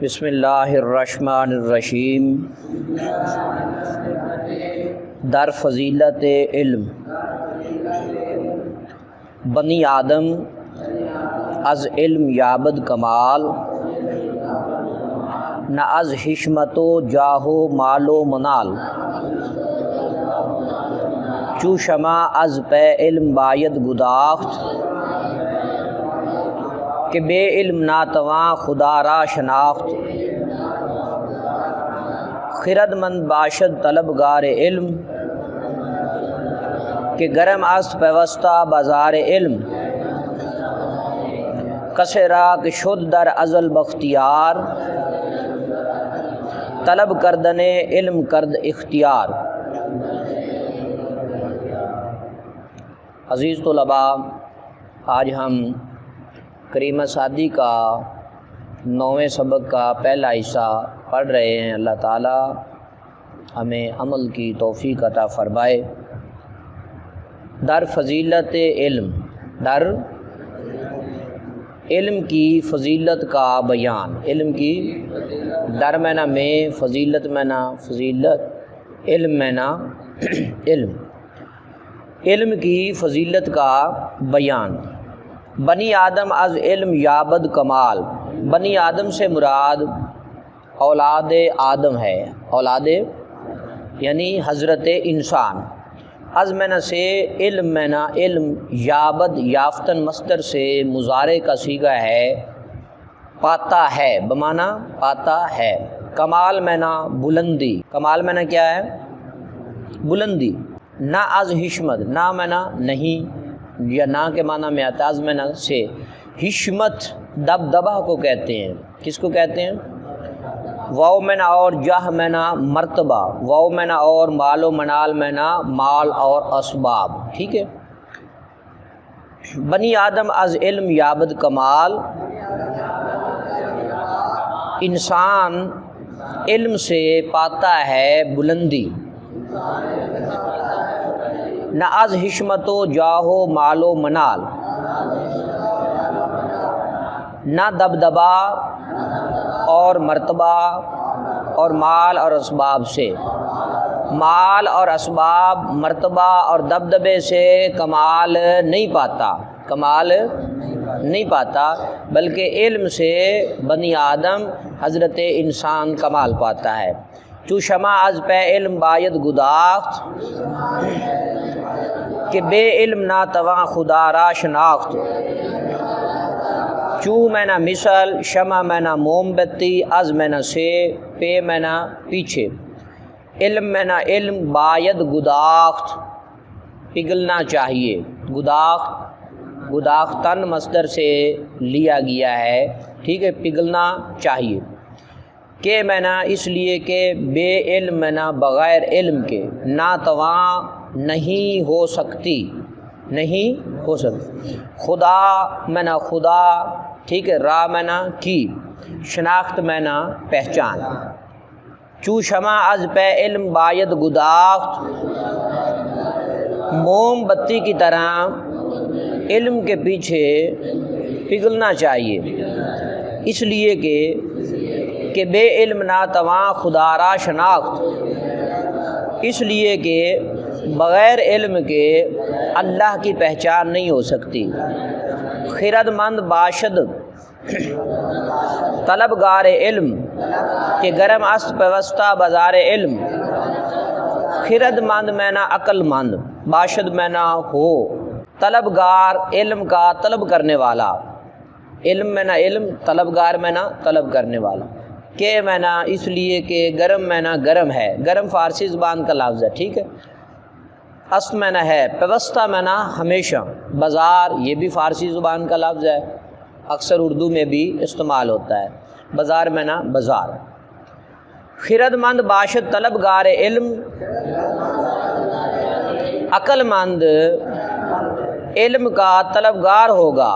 بسم اللہ الرحمن الرحیم۔ در فضیلت علم، بنی آدم از علم یابد کمال، نہ از حشمت و جاہ و مال و منال، چو شمع از پہ علم باید گداخت، کہ بے علم ناتواں خدا را شناخت، خرد مند باشد طلبگار علم، کہ گرم است پیوستہ بازار علم، کسے را کہ شد در ازل بختیار، طلب کردن علم کرد اختیار۔ عزیز طلباء، آج ہم کریمہ سعدی کا 9ویں سبق کا پہلا حصہ پڑھ رہے ہیں۔ اللہ تعالی ہمیں عمل کی توفیق عطا فرمائے۔ در فضیلت علم، در علم کی فضیلت کا بیان، علم کی در معنی میں، فضیلت معنی فضیلت، علم معنی علم، علم کی فضیلت کا بیان۔ بنی آدم از علم یابد کمال، بنی آدم سے مراد اولاد آدم ہے، اولاد یعنی حضرت انسان۔ از معنی سے علم معنی علم، یابد یافتن مصدر سے مضارع کا صیغہ ہے، پاتا ہے، بمعنی پاتا ہے۔ کمال معنی بلندی، کمال معنی کیا ہے؟ بلندی۔ نہ از حشمت، نہ معنی نہیں، یا نہ کے معنی میں آتا ہے، از معنی سے۔ حشمت دبدبہ کو کہتے ہیں، کس کو کہتے ہیں؟ واو معنی اور جہ معنی مرتبہ، واو معنی اور مال و منال معنی مال اور اسباب، ٹھیک ہے۔ بنی آدم از علم یابد کمال، انسان علم سے پاتا ہے بلندی۔ نہ از حشمت و جاہ و مال و منال، نہ دبدبا اور مرتبہ اور مال اور اسباب سے، مال اور اسباب، مرتبہ اور دبدبے سے کمال نہیں پاتا، کمال نہیں پاتا، بلکہ علم سے بنی آدم حضرت انسان کمال پاتا ہے۔ چو شمع از پہ علم باید گداخت، کہ بے علم ناتواں خدا را شناخت۔ چو معنی مثل، شمع معنی موم بتی، از معنی سے، پہ معنی پیچھے، علم معنی علم، باید گداخت پگھلنا چاہیے، گداخت گداختن مصدر سے لیا گیا ہے، ٹھیک ہے، پگھلنا چاہیے۔ کہ معنی اس لیے کہ بے علم معنی بغیر علم کے، ناتواں نہیں ہو سکتی، نہیں ہو سکتی۔ خدا معنی خدا، ٹھیک ہے، را معنی کی، شناخت معنی پہچان۔ چو شمع از پہ علم باید گداخت، موم بتی کی طرح علم کے پیچھے پگھلنا چاہیے، اس لیے کہ بے علم ناتواں خدا را شناخت، اس لیے کہ بغیر علم کے اللہ کی پہچان نہیں ہو سکتی۔ خرد مند باشد طلبگار علم، کہ گرم است پیوستہ بازار علم۔ خرد مند معنی عقل مند، باشد معنی ہو، طلبگار علم کا طلب کرنے والا، علم معنی علم، طلبگار معنی طلب کرنے والا۔ کہ معنی اس لیے کہ گرم معنی گرم ہے، گرم فارسی زبان کا لفظ ہے، ٹھیک ہے۔ است معنی ہے، پیوستہ معنی ہمیشہ، بازار یہ بھی فارسی زبان کا لفظ ہے، اکثر اردو میں بھی استعمال ہوتا ہے، بازار معنی بازار۔ خرد مند باشد طلبگار علم، عقل مند علم کا طلبگار ہوگا،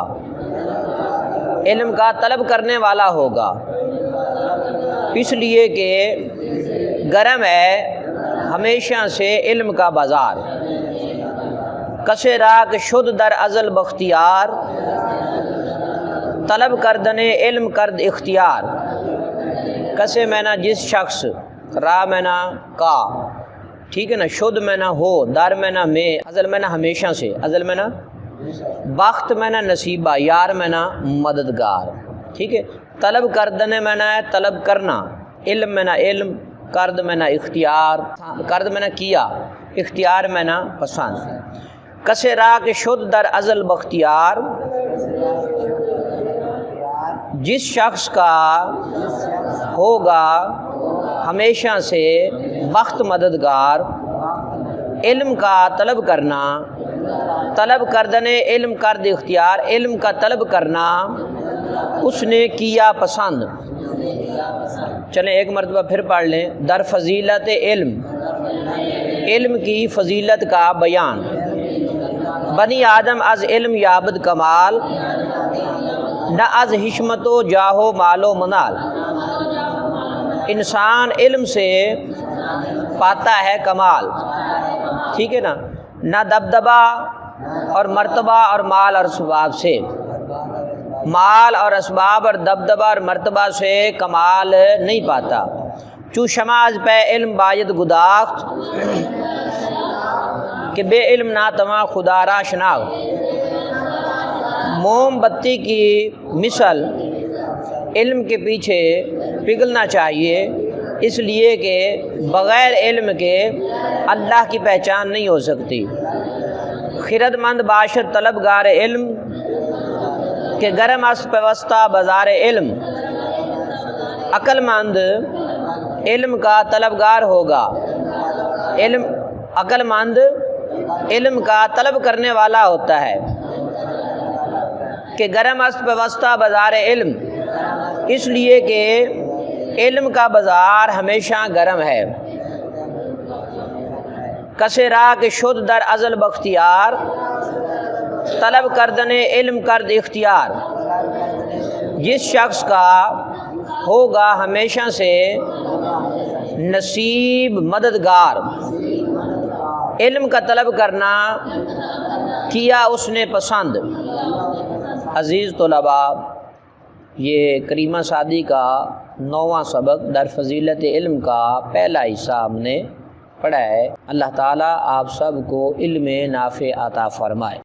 علم کا طلب کرنے والا ہوگا، اس لیے کہ گرم ہے ہمیشہ سے علم کا بازار۔ کسے راک شد در ازل بختیار، طلب کردن علم کرد اختیار۔ کسے مینا جس شخص، را مینا کا، ٹھیک ہے نا، شد مینا ہو، در مینا میں، ازل مینا ہمیشہ سے، ازل مینا بخت مینا نصیبہ، یار مینا مددگار، ٹھیک ہے۔ طلب کردنے مینا ہے طلب کرنا، علم مینا علم، کرد مینا اختیار، کرد مینا کیا، اختیار مینا پسند۔ کسے را کے شد در ازل بختیار، جس شخص کا ہوگا ہمیشہ سے بخت مددگار، علم کا طلب کرنا، طلب کردنے علم کرد اختیار، علم کا طلب کرنا اس نے کیا پسند۔ چلیں ایک مرتبہ پھر پڑھ لیں۔ در فضیلت علم، علم کی فضیلت کا بیان۔ بنی آدم از علم یابد کمال، نہ از حشمت و جاہ و مال و منال۔ انسان علم سے پاتا ہے کمال، ٹھیک ہے نا، نہ دبدبہ اور مرتبہ اور مال اور اسباب سے، مال اور اسباب اور دبدبہ اور مرتبہ سے کمال نہیں پاتا۔ چو شمع از پہ علم باید گداخت، کہ بے علم نہ تمام خدا را شناخت۔ موم بتی کی مثل علم کے پیچھے پگھلنا چاہیے، اس لیے کہ بغیر علم کے اللہ کی پہچان نہیں ہو سکتی۔ خرد مند باشد طلبگار علم، کہ گرم اس پیوستہ بازار علم۔ عقل مند علم کا طلبگار ہوگا، علم عقل مند علم کا طلب کرنے والا ہوتا ہے، کہ گرم است پیوستہ بازار علم، اس لیے کہ علم کا بازار ہمیشہ گرم ہے۔ کسے را کے شد در ازل بختیار، طلب کردنے علم کرد اختیار، جس شخص کا ہوگا ہمیشہ سے نصیب مددگار، علم کا طلب کرنا کیا اس نے پسند۔ عزیز طلباء، یہ کریمہ سعدی کا 9واں سبق در فضیلت علم کا پہلا حصہ ہم نے پڑھا ہے۔ اللہ تعالیٰ آپ سب کو علم نافع عطا فرمائے۔